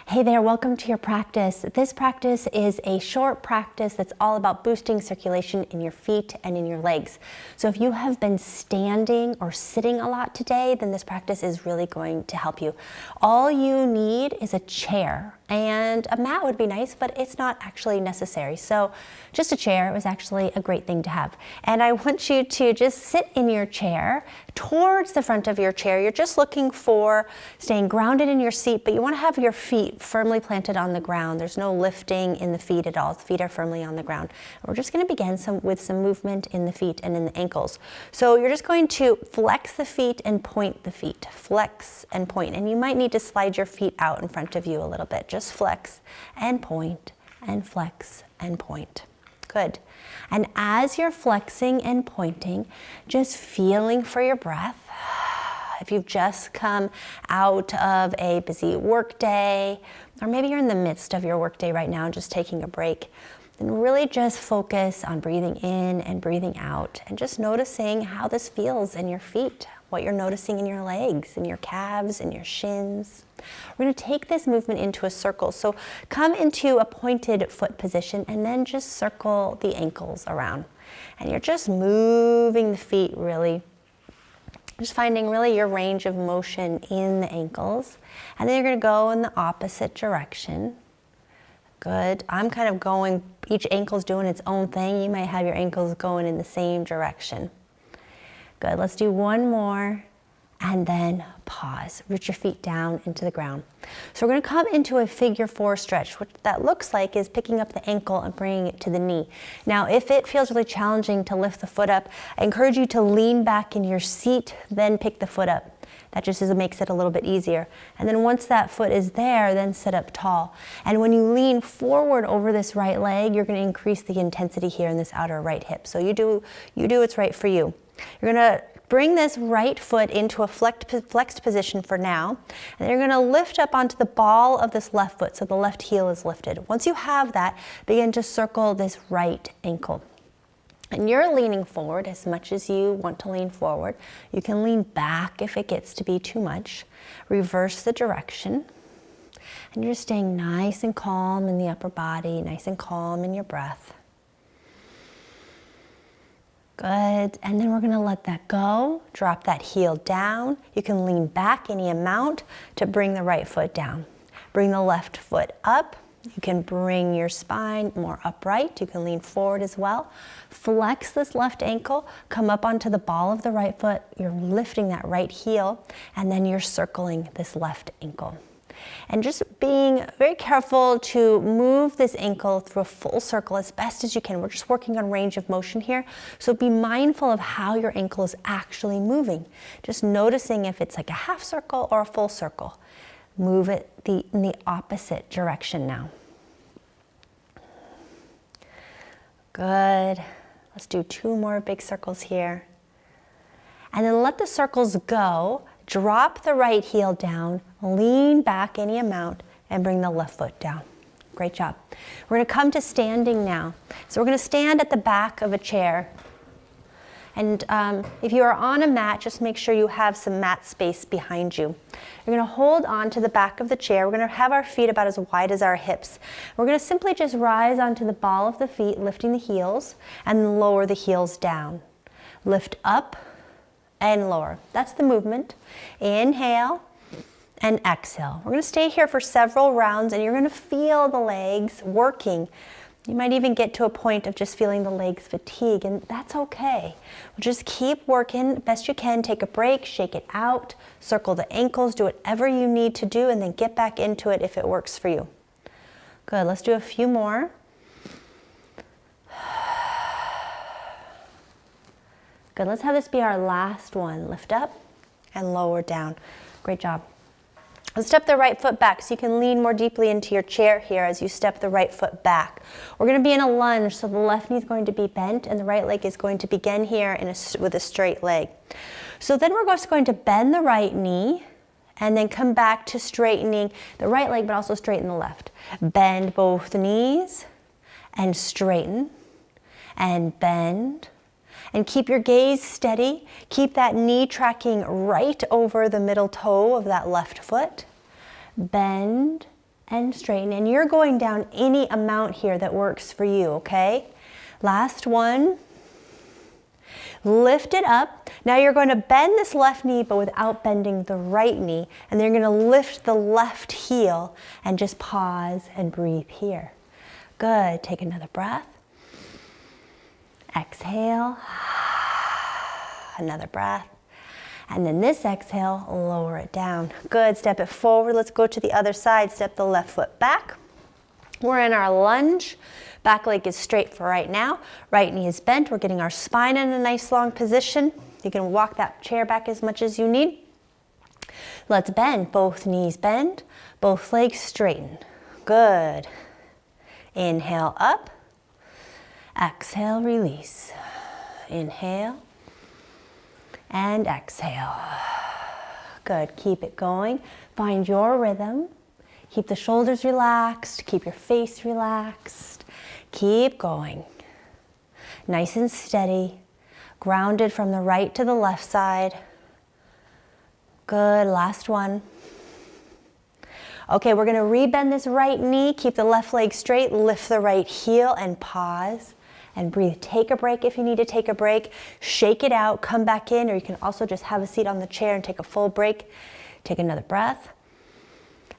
Hey there, welcome to your practice. This practice is a short practice that's all about boosting circulation in your feet and in your legs. So if you have been standing or sitting a lot today, then this practice is really going to help you. All you need is a chair, and a mat would be nice, but it's not actually necessary. So just a chair is actually a great thing to have. And I want you to just sit in your chair towards the front of your chair. You're just looking for staying grounded in your seat, but you want to have your feet firmly planted on the ground. There's no lifting in the feet at all. The feet are firmly on the ground. We're just going to begin with some movement in the feet and in the ankles. So you're just going to flex the feet and point the feet. Flex and point. And you might need to slide your feet out in front of you a little bit. Just flex and point and flex and point. Good. And as you're flexing and pointing, just feeling for your breath. If you've just come out of a busy work day, or maybe you're in the midst of your work day right now, just taking a break, then really just focus on breathing in and breathing out, and just noticing how this feels in your feet, what you're noticing in your legs, in your calves, in your shins. We're going to take this movement into a circle. So come into a pointed foot position and then just circle the ankles around. And you're just moving the feet really. Just finding really your range of motion in the ankles. And then you're going to go in the opposite direction. Good. I'm kind of going, each ankle's doing its own thing. You might have your ankles going in the same direction. Good. Let's do one more. And then pause. Root your feet down into the ground. So we're going to come into a figure 4 stretch. What that looks like is picking up the ankle and bringing it to the knee. Now, if it feels really challenging to lift the foot up, I encourage you to lean back in your seat, then pick the foot up. That just makes it a little bit easier. And then once that foot is there, then sit up tall. And when you lean forward over this right leg, you're going to increase the intensity here in this outer right hip. So you do what's right for you. You're going to bring this right foot into a flexed position for now, and then you're going to lift up onto the ball of this left foot, so the left heel is lifted. Once you have that, begin to circle this right ankle. And you're leaning forward as much as you want to lean forward. You can lean back if it gets to be too much. Reverse the direction. And you're staying nice and calm in the upper body, nice and calm in your breath. Good, and then we're going to let that go. Drop that heel down. You can lean back any amount to bring the right foot down. Bring the left foot up. You can bring your spine more upright. You can lean forward as well. Flex this left ankle. Come up onto the ball of the right foot. You're lifting that right heel, and then you're circling this left ankle. And just being very careful to move this ankle through a full circle as best as you can. We're just working on range of motion here. So be mindful of how your ankle is actually moving. Just noticing if it's like a half circle or a full circle. Move it in the opposite direction now. Good. Let's do 2 more big circles here. And then let the circles go. Drop the right heel down, lean back any amount, and bring the left foot down. Great job. We're going to come to standing now. So we're going to stand at the back of a chair. And if you are on a mat, just make sure you have some mat space behind you. You're going to hold on to the back of the chair. We're going to have our feet about as wide as our hips. We're going to simply just rise onto the ball of the feet, lifting the heels, and lower the heels down. Lift up and lower. That's the movement. Inhale and exhale. We're going to stay here for several rounds, and you're going to feel the legs working. You might even get to a point of just feeling the legs fatigue, and that's okay. We'll just keep working best you can. Take a break, shake it out, circle the ankles, do whatever you need to do, and then get back into it if it works for you. Good. Let's do a few more. Good, let's have this be our last one. Lift up and lower down. Great job. Let's step the right foot back so you can lean more deeply into your chair here as you step the right foot back. We're going to be in a lunge, so the left knee is going to be bent and the right leg is going to begin here with a straight leg. So then we're just going to bend the right knee and then come back to straightening the right leg, but also straighten the left. Bend both knees and straighten and bend. And keep your gaze steady. Keep that knee tracking right over the middle toe of that left foot. Bend and straighten. And you're going down any amount here that works for you, okay? Last one. Lift it up. Now you're going to bend this left knee, but without bending the right knee. And then you're going to lift the left heel and just pause and breathe here. Good. Take another breath. Exhale. Another breath. And then this exhale, lower it down. Good. Step it forward. Let's go to the other side. Step the left foot back. We're in our lunge. Back leg is straight for right now. Right knee is bent. We're getting our spine in a nice long position. You can walk that chair back as much as you need. Let's bend. Both knees bend. Both legs straighten. Good. Inhale up. Exhale, release. Inhale and exhale. Good. Keep it going. Find your rhythm. Keep the shoulders relaxed. Keep your face relaxed. Keep going. Nice and steady. Grounded from the right to the left side. Good. Last one. Okay, we're going to rebend this right knee. Keep the left leg straight. Lift the right heel and pause. And breathe. Take a break if you need to take a break. Shake it out. Come back in. Or you can also just have a seat on the chair and take a full break. Take another breath.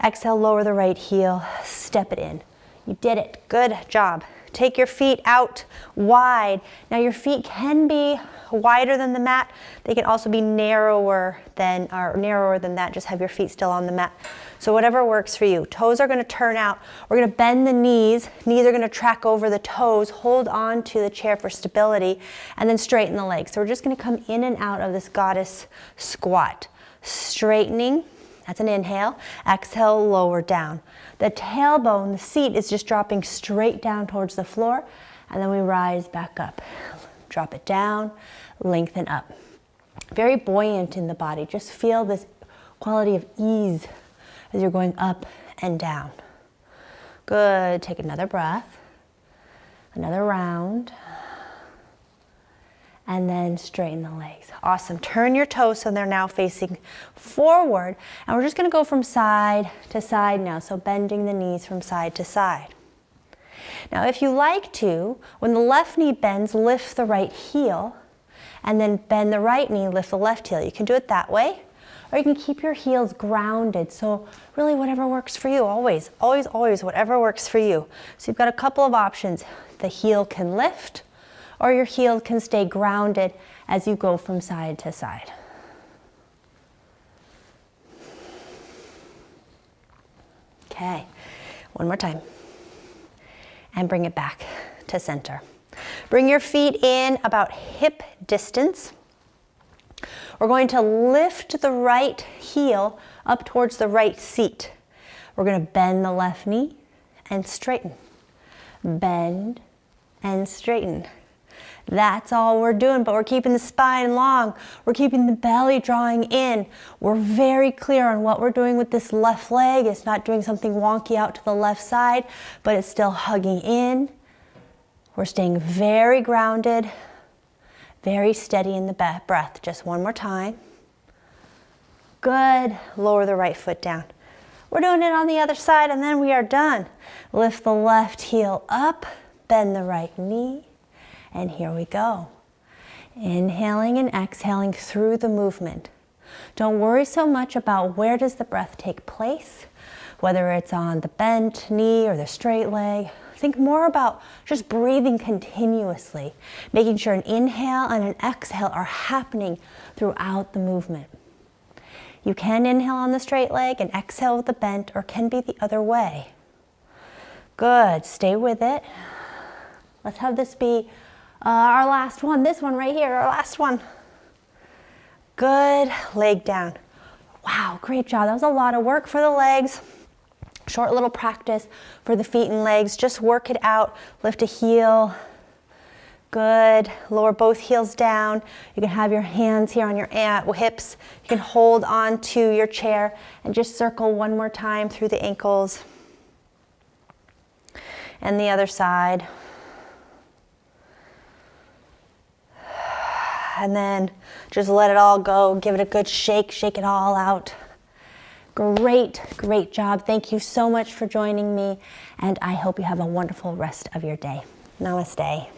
Exhale, lower the right heel. Step it in. You did it. Good job. Take your feet out wide. Now your feet can be wider than the mat. They can also be narrower than that. Just have your feet still on the mat. So whatever works for you. Toes are going to turn out. We're going to bend the knees. Knees are going to track over the toes. Hold on to the chair for stability. And then straighten the legs. So we're just going to come in and out of this goddess squat. Straightening. That's an inhale. Exhale, lower down. The tailbone, the seat is just dropping straight down towards the floor. And then we rise back up. Drop it down, lengthen up. Very buoyant in the body. Just feel this quality of ease as you're going up and down. Good. Take another breath. Another round. And then straighten the legs. Awesome. Turn your toes so they're now facing forward. And we're just going to go from side to side now. So bending the knees from side to side. Now if you like to, when the left knee bends, lift the right heel. And then bend the right knee, lift the left heel. You can do it that way. Or you can keep your heels grounded. So really whatever works for you. Always, always, always whatever works for you. So you've got a couple of options. The heel can lift. Or your heel can stay grounded as you go from side to side. Okay, one more time. And bring it back to center. Bring your feet in about hip distance. We're going to lift the right heel up towards the right seat. We're going to bend the left knee and straighten. Bend and straighten. That's all we're doing, but we're keeping the spine long. We're keeping the belly drawing in. We're very clear on what we're doing with this left leg. It's not doing something wonky out to the left side, but it's still hugging in. We're staying very grounded, very steady in the breath. Just one more time. Good. Lower the right foot down. We're doing it on the other side, and then we are done. Lift the left heel up, bend the right knee. And here we go. Inhaling and exhaling through the movement. Don't worry so much about where does the breath take place, whether it's on the bent knee or the straight leg. Think more about just breathing continuously, making sure an inhale and an exhale are happening throughout the movement. You can inhale on the straight leg and exhale with the bent, or can be the other way. Good. Stay with it. Let's have this be our last one, this one right here, our last one. Good, leg down. Wow, great job. That was a lot of work for the legs. Short little practice for the feet and legs. Just work it out. Lift a heel. Good. Lower both heels down. You can have your hands here on your hips. You can hold on to your chair and just circle one more time through the ankles. And the other side. And then just let it all go. Give it a good shake. Shake it all out. Great, great job. Thank you so much for joining me, and I hope you have a wonderful rest of your day. Namaste.